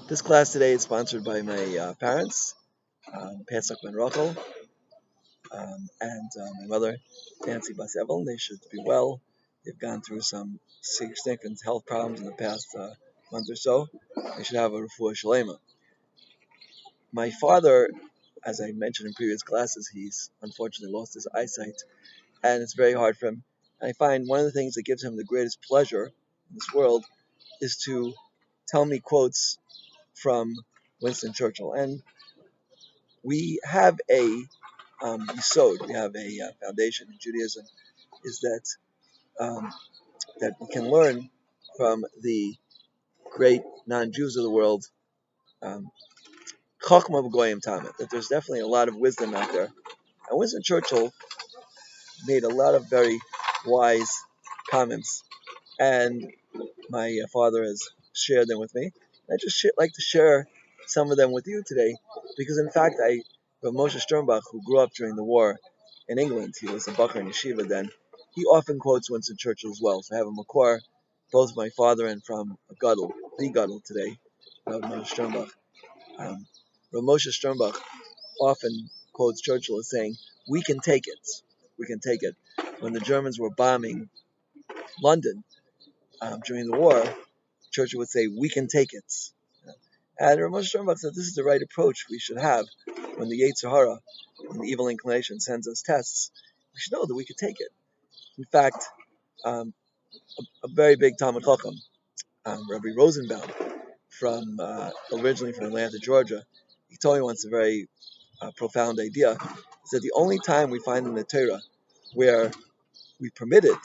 This class today is sponsored by my parents, Pesach Ben Rachel, and my mother, Nancy Bas Evelyn. They should be well. They've gone through some significant health problems in the past month or so. They should have a refuah shalema. My father, as I mentioned in previous classes, he's unfortunately lost his eyesight, and it's very hard for him. And I find one of the things that gives him the greatest pleasure in this world is to tell me quotes from Winston Churchill. And we have a yisod, we have a foundation in Judaism, is um, that we can learn from the great non-Jews of the world, um, Chachma B'Goyim Tamid, that there's definitely a lot of wisdom out there. And Winston Churchill made a lot of very wise comments, and my father has shared them with me. I just like to share some of them with you today, because in fact, Moshe Sternbach, who grew up during the war in England, he was a Bachar in Yeshiva then, he often quotes Winston Churchill as well. So I have a makor, both my father and from a Gadol, the Gadol today, Rav Moshe Sternbach. Rav Moshe Sternbach often quotes Churchill as saying, "We can take it. We can take it." When the Germans were bombing London during the war, Churchill would say, "We can take it." And Rav Moshe Sternbach said this is the right approach we should have when the Yetzer Hara, when the evil inclination sends us tests. We should know that we could take it. In fact, um, a very big Talmud Chacham, Rabbi Rosenbaum, from originally from Atlanta, Georgia, he told me once a very profound idea. He said the only time we find in the Torah where we permitted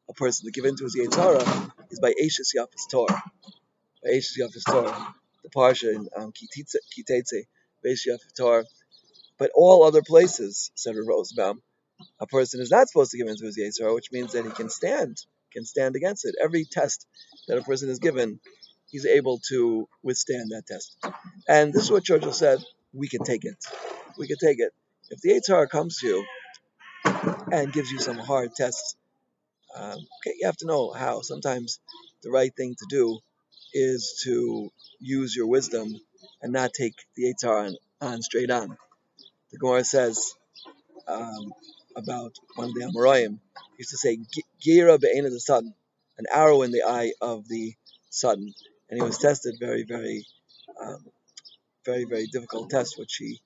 a person to give in to his Yetzer Hara is by Eishes Yafis Torah. By Eishes Yafis Torah, the parsha in Kitetze, Beish Yafis Torah. But all other places, said Rosenbaum, a person is not supposed to give in to his Yetzer Hara, which means that he can stand against it. Every test that a person is given, he's able to withstand that test. And this is what Churchill said, we can take it. We can take it. If the Yetzer Hara comes to you and gives you some hard tests, okay, you have to know how. Sometimes the right thing to do is to use your wisdom and not take the Yetzer Hara on straight on. The Gemara says about one of the Amoraim, used to say, Gira be'ena the sudden, an arrow in the eye of the sudden. And he was tested um, very difficult test, which he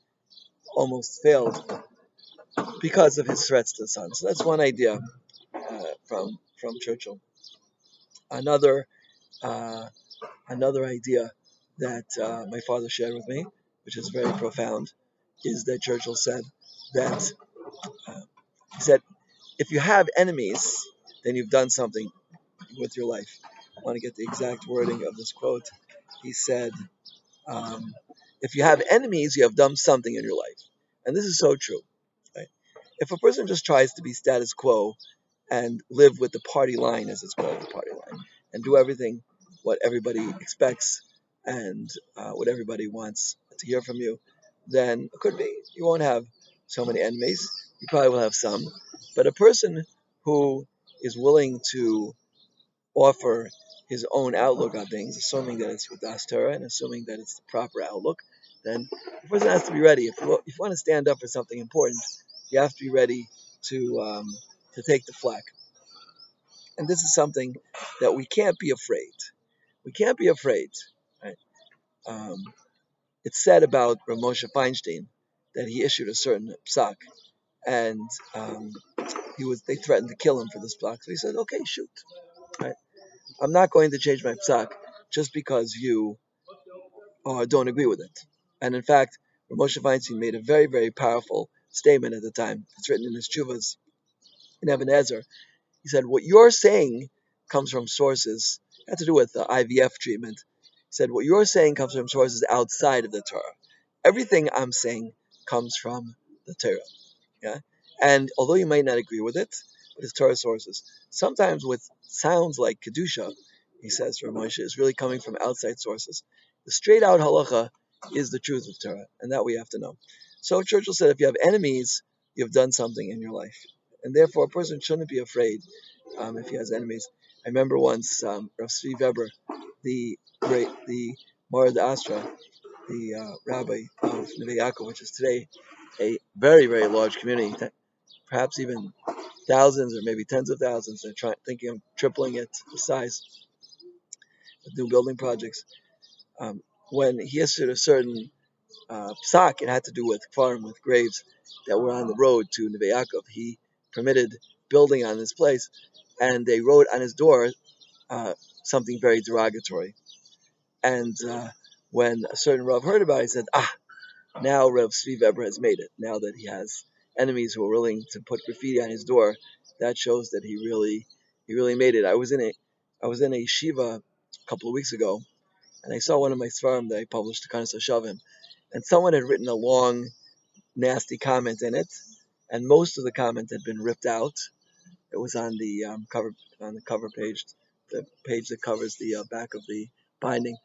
almost failed because of his threats to the sun. So that's one idea from Churchill. Another uh, another idea that my father shared with me, which is very profound, is that Churchill said that uh, he said, if you have enemies, then you've done something with your life. I want to get the exact wording of this quote. He said, um, if you have enemies, you have done something in your life. And this is so true. Right? If a person just tries to be status quo and live with the party line, as it's called, the party line, and do everything what everybody expects and what everybody wants to hear from you, then it could be you won't have so many enemies. You probably will have some. But a person who is willing to offer his own outlook on things, assuming that it's with Das Torah and assuming that it's the proper outlook, then the person has to be ready. If you want to stand up for something important, you have to be ready to take the flak. And this is something that we can't be afraid. We can't be afraid. Right? Um, it's said about Rav Moshe Feinstein that he issued a certain psak, and they threatened to kill him for this psak. So he said, "Okay, shoot. Right? I'm not going to change my psak just because you don't agree with it." And in fact, Rav Moshe Feinstein made a very powerful statement at the time. It's written in his Chuvas in Even Ezer. He said, what you're saying comes from sources, had to do with the IVF treatment. He said, what you're saying comes from sources outside of the Torah. Everything I'm saying comes from the Torah. Yeah? And although you might not agree with it, but it's Torah sources. Sometimes with sounds like Kedusha, he says, Rav Moshe, is really coming from outside sources. The straight out halacha is the truth of Torah, and that we have to know. So Churchill said, if you have enemies, you've done something in your life. And therefore, a person shouldn't be afraid if he has enemies. I remember once Rav Svi Weber, the Morad Astra, the rabbi of Neve Yaakov, which is today a very, very large community, perhaps even thousands or maybe tens of thousands. They're thinking of tripling it the size with new building projects. Um, when he issued a certain psak, it had to do with farm, with graves that were on the road to Neve Yaakov. He permitted building on this place, and they wrote on his door uh, something very derogatory. And when a certain Rav heard about it, he said, now Rav Tzvi Weber has made it. Now that he has enemies who are willing to put graffiti on his door, that shows that he really made it. I was in a yeshiva a couple of weeks ago, and I saw one of my svarim that I published to Kanas Shavim, and someone had written a long, nasty comment in it, and most of the comment had been ripped out. It was on the cover page, the page that covers the back of the binding,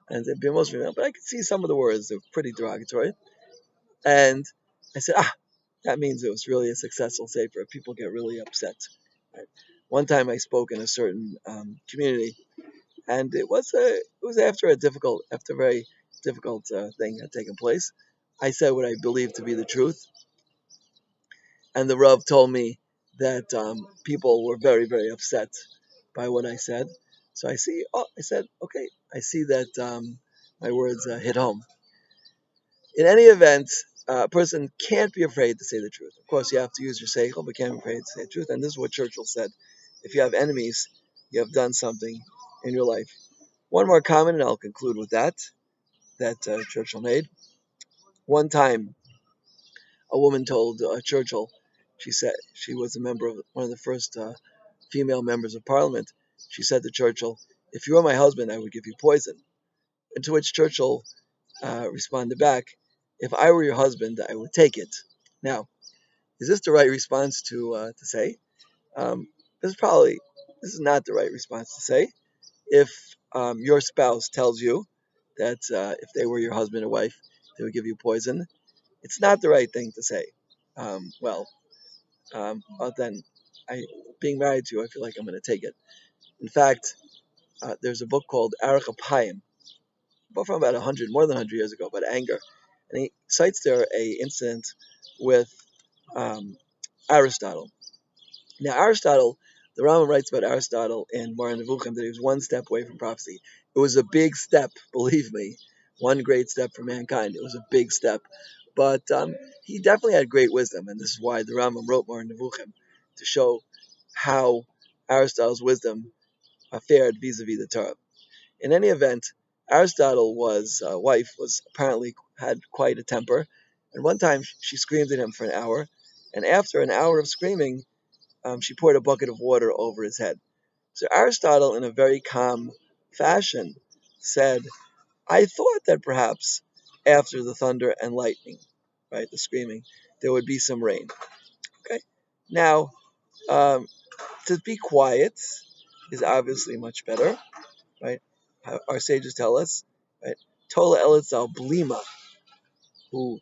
and it had been most of it. But I could see some of the words that were pretty derogatory, and I said, that means it was really a successful sefer. People get really upset. Right? One time I spoke in a certain community, and it was after a very difficult thing had taken place. I said what I believed to be the truth, and the Rav told me that people were very, very upset by what I said. So I said, okay, I see that my words hit home. In any event, a person can't be afraid to say the truth. Of course, you have to use your seichel, but can't be afraid to say the truth. And this is what Churchill said: if you have enemies, you have done something in your life. One more comment, and I'll conclude with that Churchill made. One time, a woman told Churchill, she said she was a member of one of the first female members of Parliament. She said to Churchill, "If you were my husband, I would give you poison." And to which Churchill responded back, "If I were your husband, I would take it." Now, is this the right response to say? Um, this is probably this is not the right response to say. If your spouse tells you that if they were your husband or wife, they would give you poison, it's not the right thing to say. Well, then, being married to you, I feel like I'm going to take it. In fact, there's a book called Arach Apayim, but from about more than 100 years ago, about anger, and he cites there a incident with um, Aristotle. Now, Aristotle, the Rambam writes about Aristotle in Moreh Nevuchim that he was one step away from prophecy. It was a big step, believe me, one great step for mankind. It was a big step, but he definitely had great wisdom, and this is why the Rambam wrote Moreh Nevuchim, to show how Aristotle's wisdom fared vis-a-vis the Torah. In any event, Aristotle's wife was apparently had quite a temper, and one time she screamed at him for an hour, and after an hour of screaming, she poured a bucket of water over his head. So Aristotle, in a very calm fashion, said, "I thought that perhaps after the thunder and lightning, right, the screaming, there would be some rain." Okay, now to be quiet is obviously much better, right? Our sages tell us, right? Tola Elitzal Blima, who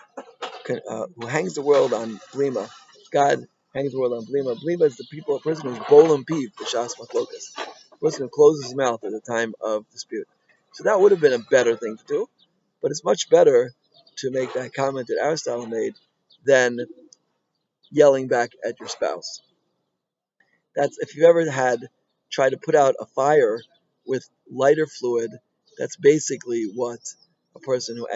who hangs the world on Blima. God hangs the world on Blima. Blima is a person who's bolam piv, the Shas Machlokas. A person who closes his mouth at the time of dispute. So that would have been a better thing to do, but it's much better to make that comment that Aristotle made than yelling back at your spouse. That's if you've ever tried to put out a fire with lighter fluid. That's basically what a person who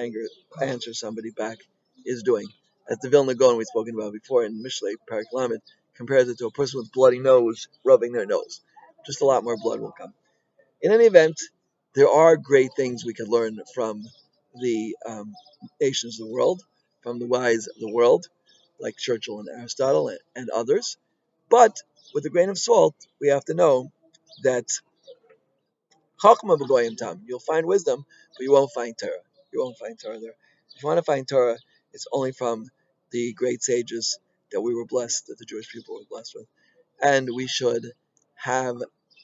answers somebody back is doing. As the Vilna Gaon we've spoken about before in Mishlei Parak Lamed compares it to a person with bloody nose rubbing their nose. Just a lot more blood will come. In any event, there are great things we can learn from the nations of the world, from the wise of the world, like Churchill and Aristotle and others. But with a grain of salt, we have to know that Chachma b'goyim tam, you'll find wisdom, but you won't find Torah. You won't find Torah there. If you want to find Torah, it's only from the great sages that we were blessed, that the Jewish people were blessed with. And we should have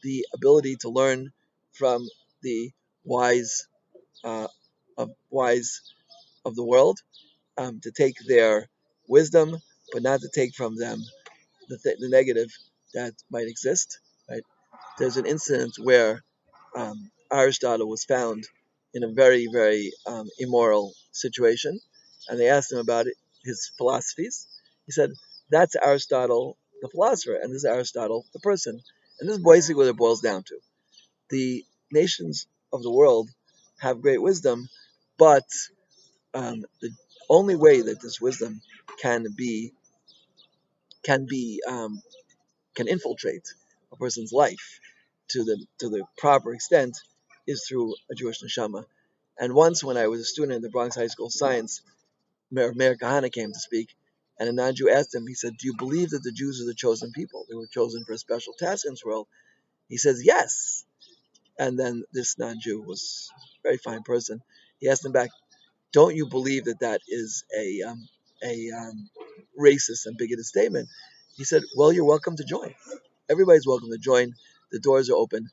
the ability to learn from the wise uh, wise of the world, to take their wisdom, but not to take from them the negative that might exist. Right? There's an incident where Aristotle was found in a very, very immoral situation, and they asked him about it, his philosophies. He said, "That's Aristotle, the philosopher, and this is Aristotle, the person." And this is basically what it boils down to. The nations of the world have great wisdom, but the only way that this wisdom can be can be can infiltrate a person's life to the proper extent is through a Jewish neshama. And once, when I was a student at the Bronx High School of Science, Mayor Kahana came to speak, and a non-Jew asked him. He said, "Do you believe that the Jews are the chosen people? They were chosen for a special task in this world?" He says, "Yes." And then this non-Jew was a very fine person. He asked him back, "Don't you believe that that is a racist and bigoted statement?" He said, "Well, you're welcome to join. Everybody's welcome to join. The doors are open."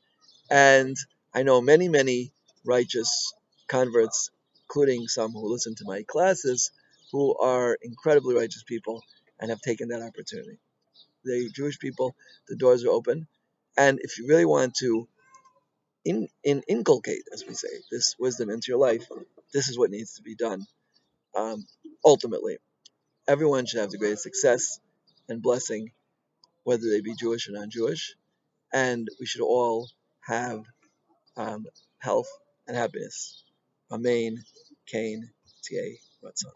And I know many, many righteous converts, including some who listen to my classes, who are incredibly righteous people and have taken that opportunity. The Jewish people, the doors are open. And if you really want to inculcate, as we say, this wisdom into your life, this is what needs to be done. Um, Ultimately, everyone should have the greatest success and blessing, whether they be Jewish or non-Jewish, and we should all have um, health and happiness. Amen. Cain, T.A. Ratzon.